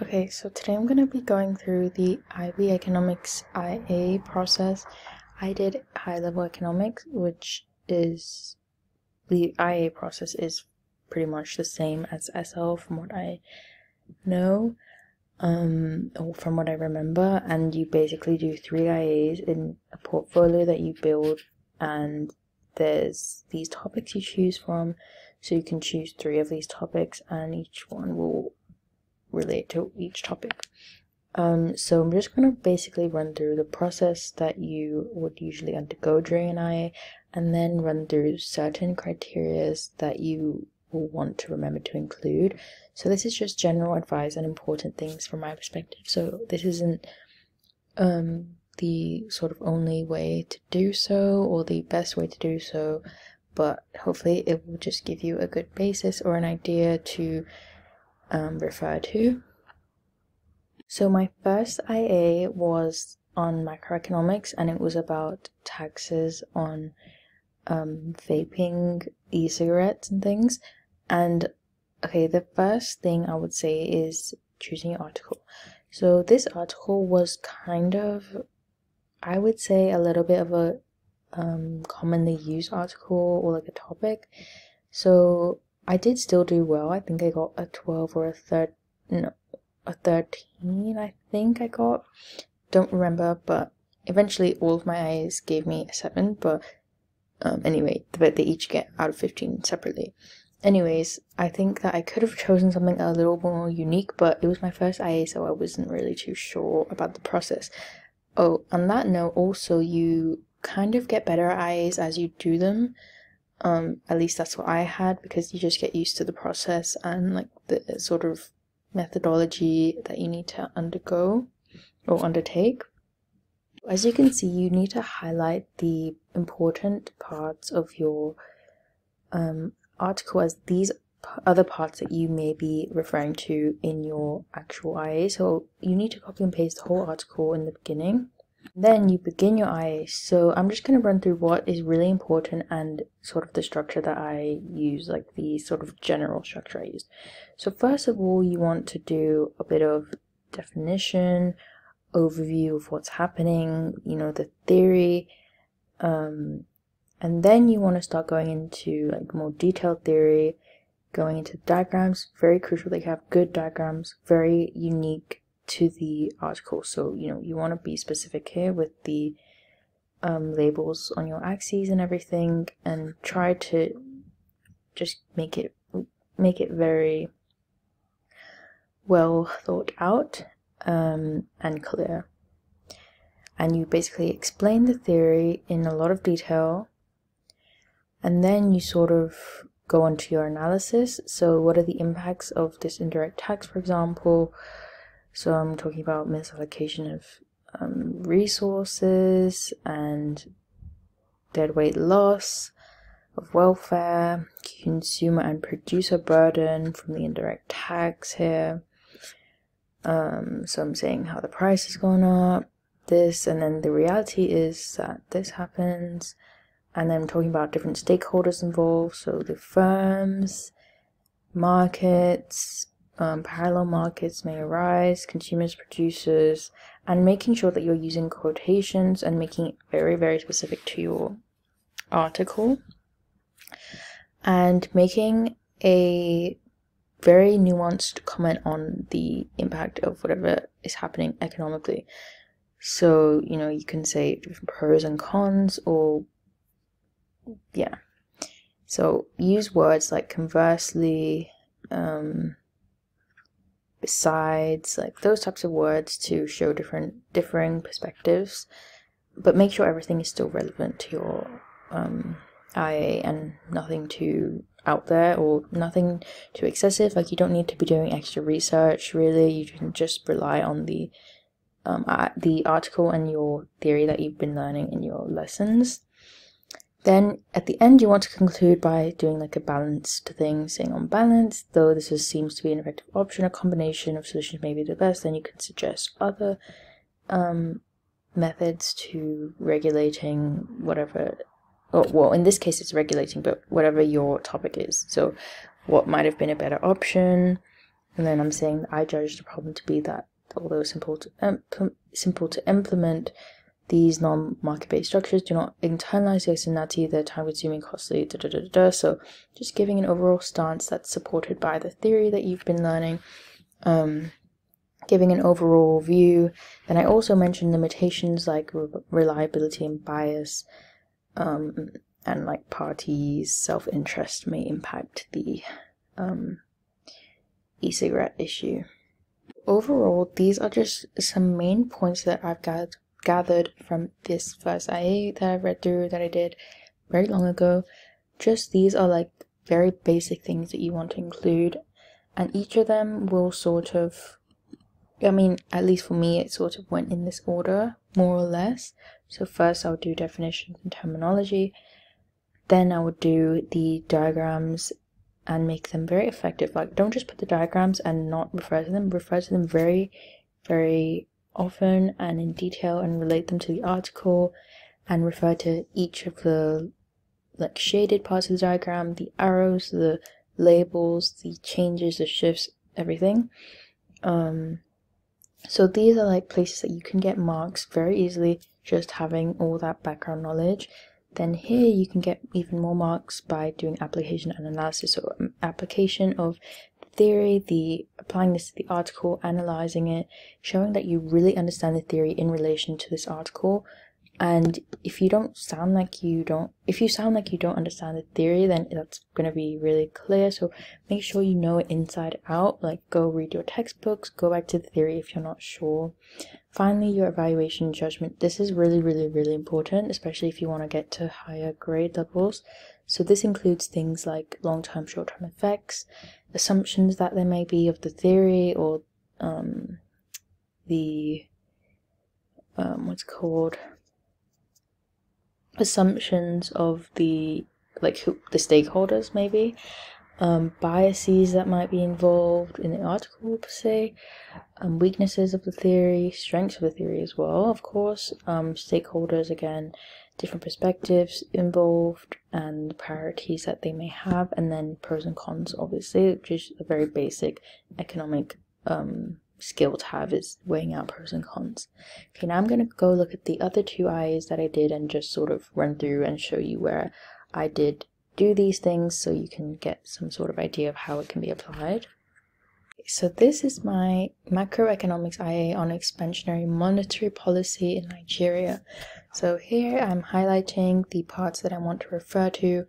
Okay, so today I'm going to be going through the IB Economics IA process. I did high-level economics, which is, the IA process is pretty much the same as SL from what I know, or from what I remember, and you basically do 3 IAs in a portfolio that you build, and there's these topics you choose from, so you can choose 3 of these topics, and each one will relate to each topic. So I'm just going to basically run through the process that you would usually undergo during an IA, and then run through certain criteria that you will want to remember to include. So this is just general advice and important things from my perspective, so this isn't the sort of only way to do so or the best way to do so, but hopefully it will just give you a good basis or an idea to refer to. So my first IA was on macroeconomics, and it was about taxes on vaping, e-cigarettes and things. And okay, the first thing I would say is choosing your article. So this article was kind of, I would say, a little bit of a commonly used article or like a topic. So I did still do well. I think I got a 12 or a 13, I think I got. Don't remember, but eventually all of my IAs gave me a 7, but anyway, but they each get out of 15 separately. Anyways, I think that I could have chosen something a little more unique, but it was my first IA, so I wasn't really too sure about the process. Oh, on that note, also, you kind of get better at IAs as you do them. At least that's what I had, because you just get used to the process and like the sort of methodology that you need to undergo or undertake. As you can see, you need to highlight the important parts of your article as these other parts that you may be referring to in your actual IA. So you need to copy and paste the whole article in the beginning. Then you begin your IA. So I'm just going to run through what is really important and sort of the structure that I use, like the sort of general structure I used. So first of all, you want to do a bit of definition, overview of what's happening, the theory, and then you want to start going into like more detailed theory, going into diagrams. Very crucial that you have good diagrams, very unique to the article. So you want to be specific here with the labels on your axes and everything, and try to just make it very well thought out and clear. And you basically explain the theory in a lot of detail, and then you sort of go on to your analysis. So what are the impacts of this indirect tax, for example? So I'm talking about misallocation of resources and deadweight loss of welfare, consumer and producer burden from the indirect tax here. So I'm saying how the price has gone up, this, and then the reality is that this happens. And then I'm talking about different stakeholders involved, so the firms, markets, parallel markets may arise, consumers, producers, and making sure that you're using quotations and making it very, very specific to your article, and making a very nuanced comment on the impact of whatever is happening economically. So, you can say different pros and cons, or yeah. So use words like conversely, besides, like those types of words to show differing perspectives, but make sure everything is still relevant to your IA and nothing too out there or nothing too excessive. Like, you don't need to be doing extra research, really. You can just rely on the article and your theory that you've been learning in your lessons. Then at the end, you want to conclude by doing like a balanced thing, saying on balance, though this seems to be an effective option, a combination of solutions may be the best. Then you can suggest other methods to regulating whatever, well, in this case it's regulating, but whatever your topic is. So what might have been a better option, And then I'm saying that I judge the problem to be that although simple to implement, these non-market-based structures do not internalize the externality, they're time-consuming, costly, So just giving an overall stance that's supported by the theory that you've been learning, giving an overall view. Then I also mentioned limitations like reliability and bias, and like parties' self-interest may impact the e-cigarette issue. Overall, these are just some main points that I've gathered from this first IA that I've read through, that I did very long ago. Just these are like very basic things that you want to include, and each of them will sort of, I mean, at least for me, it sort of went in this order, more or less. So first I'll do definitions and terminology, then I would do the diagrams and make them very effective. Like, don't just put the diagrams and not refer to them very, very often and in detail, and relate them to the article, and refer to each of the like shaded parts of the diagram, the arrows, the labels, the changes, the shifts, everything. So these are like places that you can get marks very easily just having all that background knowledge. Then here you can get even more marks by doing application and analysis. So application of theory, applying this to the article, analyzing it, showing that you really understand the theory in relation to this article. And if you sound like you don't understand the theory, then that's going to be really clear. So make sure you know it inside out. Like, go read your textbooks, go back to the theory if you're not sure. Finally, your evaluation judgment. This is really, really, really important, especially if you want to get to higher grade levels. So this includes things like long-term, short-term effects, assumptions that there may be of the theory, or assumptions of the stakeholders, maybe, biases that might be involved in the article per se, weaknesses of the theory, strengths of the theory as well, of course, stakeholders, again, different perspectives involved, and priorities that they may have, and then pros and cons, obviously, which is a very basic economic skill to have, is weighing out pros and cons. Okay, now I'm going to go look at the other two IAs that I did and just sort of run through and show you where I did do these things, so you can get some sort of idea of how it can be applied. So this is my macroeconomics IA on expansionary monetary policy in Nigeria. So here I'm highlighting the parts that I want to refer to.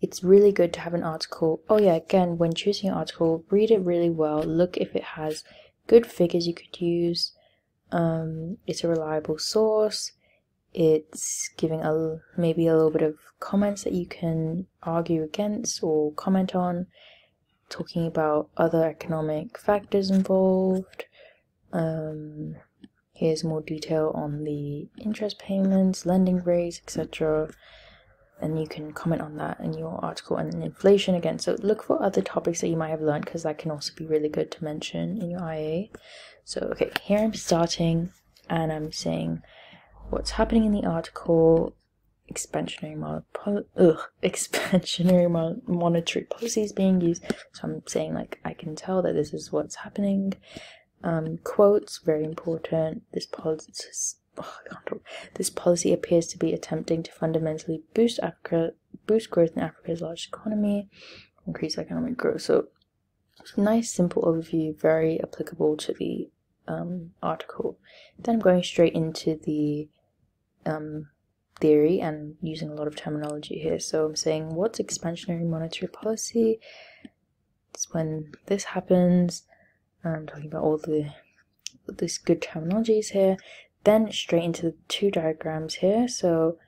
It's really good to have an article. Oh yeah, again, when choosing an article, read it really well. Look if it has good figures you could use. It's a reliable source. It's giving maybe a little bit of comments that you can argue against or comment on, talking about other economic factors involved. Here's more detail on the interest payments, lending rates, etc. And you can comment on that in your article. And inflation again, so look for other topics that you might have learned, because that can also be really good to mention in your IA. So okay, here I'm starting and I'm saying what's happening in the article. Expansionary monetary policy is being used. So I'm saying, like, I can tell that this is what's happening. Quotes, very important. This policy appears to be attempting to fundamentally boost growth in Africa's large economy, increase economic growth. So nice, simple overview, very applicable to the article. Then I'm going straight into the theory and using a lot of terminology here. So I'm saying, what's expansionary monetary policy? It's when this happens. I'm talking about all this good terminologies here. Then straight into the two diagrams here. So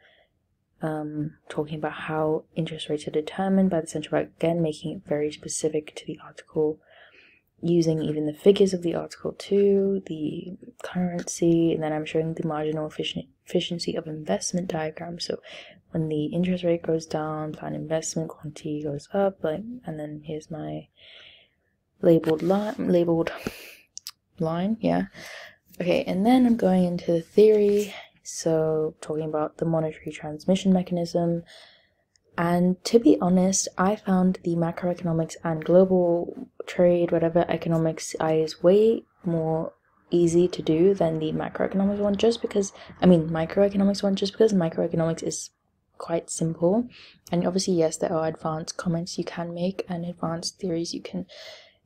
talking about how interest rates are determined by the central bank, again making it very specific to the article, using even the figures of the article too, the currency, and then I'm showing the marginal efficiency of investment diagram. So when the interest rate goes down, planned investment quantity goes up, and then here's my labeled line, yeah. Okay, and then I'm going into the theory, so talking about the monetary transmission mechanism, And to be honest, I found the macroeconomics and global trade, whatever economics is way more easy to do than the macroeconomics one, just because, microeconomics one, just because microeconomics is quite simple. And obviously, yes, there are advanced comments you can make and advanced theories you can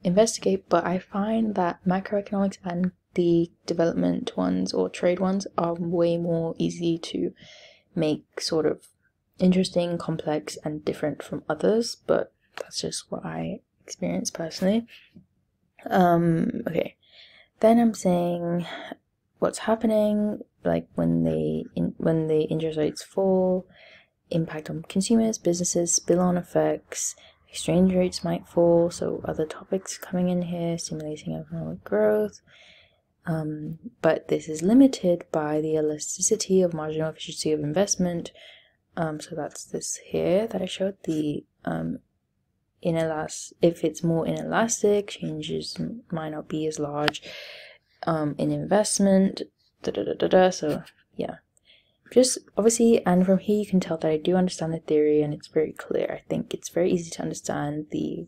investigate, but I find that macroeconomics and the development ones or trade ones are way more easy to make sort of interesting, complex, and different from others, but that's just what I experienced personally. Okay, then I'm saying what's happening, like when the interest rates fall, impact on consumers, businesses, spill-on effects, exchange rates might fall, so other topics coming in here, stimulating economic growth. But this is limited by the elasticity of marginal efficiency of investment. So that's this here that I showed, the if it's more inelastic, changes might not be as large in investment, so yeah. Just obviously, and from here you can tell that I do understand the theory and it's very clear. I think it's very easy to understand the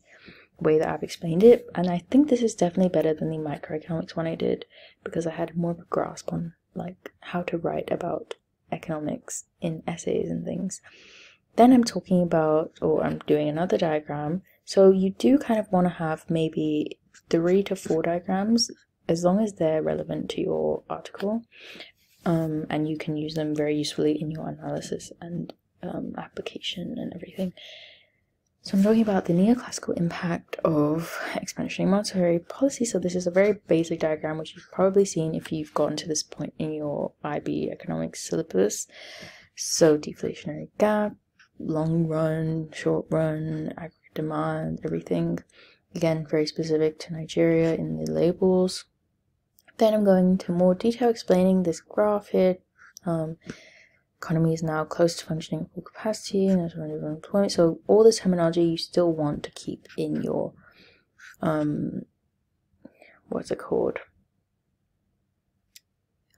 way that I've explained it, and I think this is definitely better than the microeconomics one I did, because I had more of a grasp on like how to write about economics in essays and things. Then I'm talking about, or I'm doing another diagram, so you do kind of want to have maybe 3 to 4 diagrams as long as they're relevant to your article, and you can use them very usefully in your analysis and application and everything. So I'm talking about the neoclassical impact of expansionary monetary policy. So this is a very basic diagram, which you've probably seen if you've gotten to this point in your IB economics syllabus. So deflationary gap, long run, short run, aggregate demand, everything. Again, very specific to Nigeria in the labels. Then I'm going into more detail explaining this graph here. Economy is now close to functioning at full capacity, and there's unemployment. So all this terminology you still want to keep in your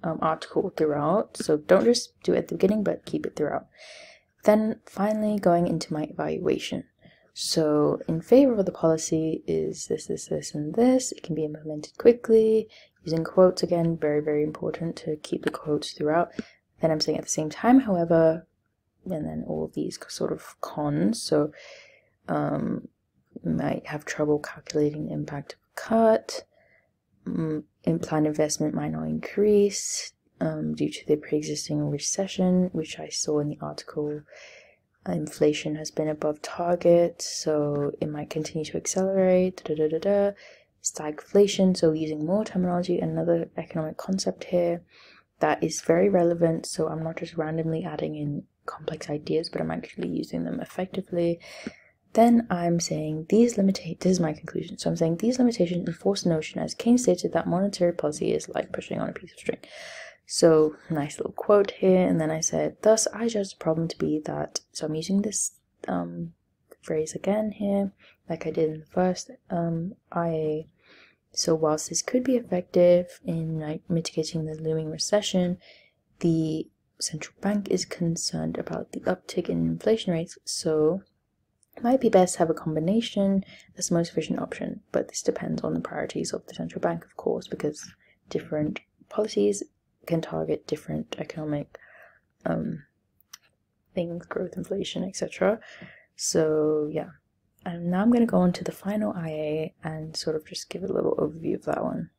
article throughout. So don't just do it at the beginning, but keep it throughout. Then finally going into my evaluation. So in favor of the policy is this, and this. It can be implemented quickly, using quotes again, very, very important to keep the quotes throughout. Then I'm saying at the same time, however, and then all of these sort of cons. So might have trouble calculating the impact of a cut. Planned investment might not increase due to the pre-existing recession, which I saw in the article. Inflation has been above target, so it might continue to accelerate. Stagflation, so using more terminology, another economic concept here that is very relevant, so I'm not just randomly adding in complex ideas, but I'm actually using them effectively. Then I'm saying this is my conclusion. So I'm saying these limitations enforce the notion, as Keynes stated, that monetary policy is like pushing on a piece of string. So nice little quote here, and then I said, thus I judge the problem to be that, so I'm using this phrase again here, like I did in the first IA. So whilst this could be effective in mitigating the looming recession, the central bank is concerned about the uptick in inflation rates, so it might be best to have a combination as the most efficient option, but this depends on the priorities of the central bank, of course, because different policies can target different economic things, growth, inflation, etc. So yeah. And now I'm going to go on to the final IA and sort of just give a little overview of that one.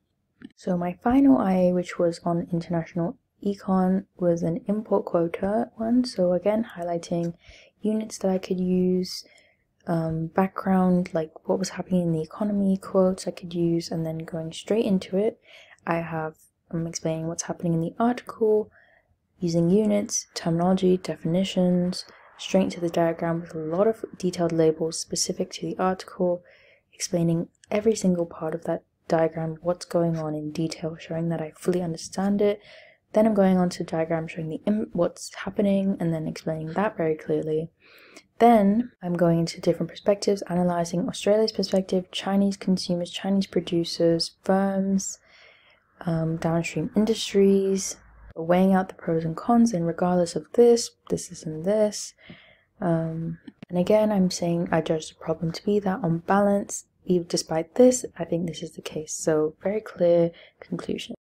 So my final IA, which was on international econ, was an import quota one. So again, highlighting units that I could use, background, like what was happening in the economy, quotes I could use, and then going straight into it. I'm explaining what's happening in the article, using units, terminology, definitions, straight to the diagram with a lot of detailed labels specific to the article, explaining every single part of that diagram, what's going on in detail, showing that I fully understand it. Then I'm going on to the diagram showing what's happening and then explaining that very clearly. Then I'm going into different perspectives, analyzing Australia's perspective, Chinese consumers, Chinese producers, firms, downstream industries, weighing out the pros and cons, and regardless of this, and this, And again, I'm saying I judge the problem to be that on balance, even despite this, I think this is the case. So very clear conclusion.